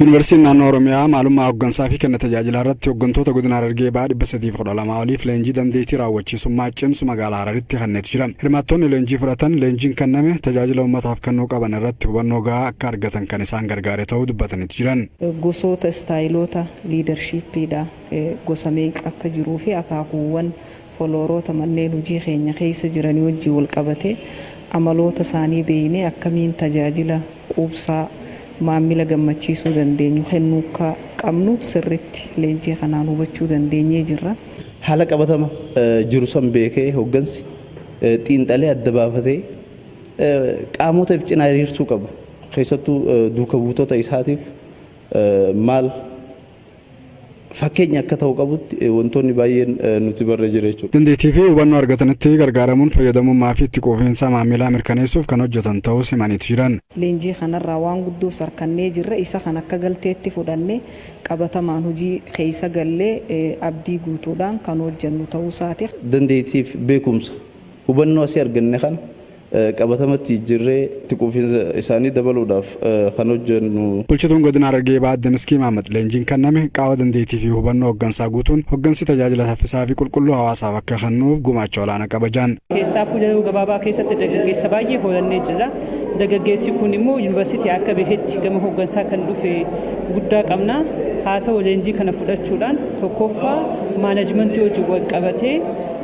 Yuunivarsiitiin naannoo Oromiyaa maalummaa hooggansaa fi kenna tajaajila irratti hooggantoota godina Harargee Bahaa 312 oliif leenjii dandeettii raawwachiisummaa cimsu magaalaa Hararitti kenneeti jiran. Hirmaattoonni leenjii fudhatan leenjiin kenname tajaajila uummataaf kennuu qaban irratti hubannoo gahaa akka argatan kan isaan gargaare ta'uu dubbataniiti jiran. Gosoota istaayiloota liidarshiippiidha gosa meeqa akka jiruu fi akaakuuwwan folooroota manneen hojii keenya keessa jiranii wajjin wal qabatee amaloota isaanii beeknee akkamiin tajaajila quubsaa maamila gammachiisuu dandeenyu kennuu qabnu sirriitti leenjii kanaan hubachuu dandeenyee jirra. Haala qabatama jiru san beekee hooggansi xiinxalee adda baafatee qaamotaaf cinaa hiriirsuu qabu. Keessattuu duuka buutota isaatiif maal fakkeenya akka ta'u qabutti wantoonni baay'een nuti barra jira jechuudha. Dandeettii fi hubannoo argatanitti gargaaramuun fayyadamummaa fi itti quufinsa maamilaa mirkaneessuuf kan hojjetan ta'uu himaniiti jiran. Leenjii kanarraa waan guddoo sarkannee jirra isa kan akka galteetti fudhannee qabatamaan hojii keessa gallee abdii guutuudhaan kan hojjennu ta'uu isaati. Dandeettii fi beekumsa hubannoo asii arganne kana qabatamatti jirree itti quufinsa isaanii dabaluudhaaf kan hojjennu. Bulchituun godina Harargee Bahaa Adde Miskii Mahammad leenjiin kenname qaama dandeettii fi hubannoo hooggansaa guutuun hooggansi tajaajila saffisaa fi qulqulluu hawaasaaf akka kennuuf gumaacha olaanaa qaba jedhan. Keessaafuu yeroo gabaabaa keessatti dargaggeessa baay'ee hoolannee jira. Dargaggeessi kun immoo yuunivarsiitii akka bahetti gama hooggansaa kan dhufe guddaa qabna. Haa ta'u leenjii kana fudhachuudhaan tokkoffaa maanajimentii wajjin wal qabatee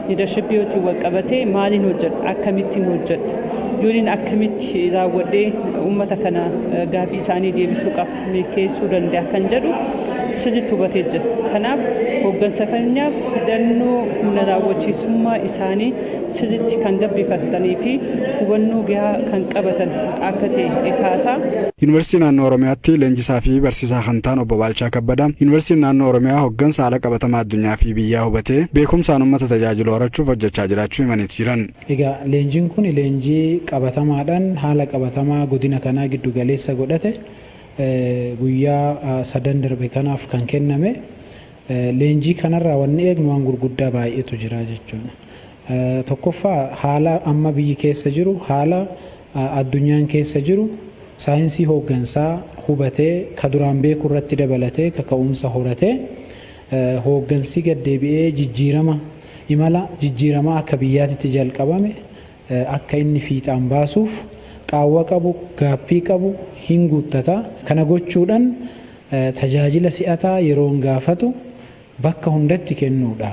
liidarshippii wajjin wal qabatee maaliin hojjedha akkamittiin hojjedha yooniin akkamitti raawwadhee uummata kana gaafii isaanii deebisuu qaba milkeessuu danda'a kan jedhu sirriitti hubatee jira. Kanaaf hooggansa keenyaaf hidhannoo humna raawwachiisummaa isaanii sirriitti kan gabbifatanii fi hubannoo gahaa kan qabatan akka ta'e kaasaa. Yuunivarsiitii naannoo Oromiyaatti leenjisaa fi barsiisaa kan ta'an obbo Baalchaa Kabbadaa Yuunivarsiitiin naannoo Oromiyaa hooggansa haala qabatamaa addunyaa fi biyyaa hubatee beekumsaan uummata tajaajilu horachuuf hojjechaa jiraachuu himaniiti jiran. Egaa leenjiin kun leenjii qabatamaadhaan haala qabatamaa godina kanaa giddu galeessa godhate guyyaa 3 darbe kanaaf kan kenname leenjii kanarraa wanni eegnu waan gurguddaa baay'eetu jira jechuudha. Tokkoffaa haala amma biyyi keessa jiru haala addunyaan keessa jiru saayinsii hooggansaa hubatee ka duraan beeku irratti dabalatee kaka'umsa horatee hooggansi gaddeebi'ee imala jijjiiramaa akka biyyaatitti jalqabame akka inni fiixaan baasuuf qaawwa qabu gaaffii qabu hin guuttata. Kana gochuudhaan tajaajila si'ataa yeroon gaafatu bakka hundatti kennuudha.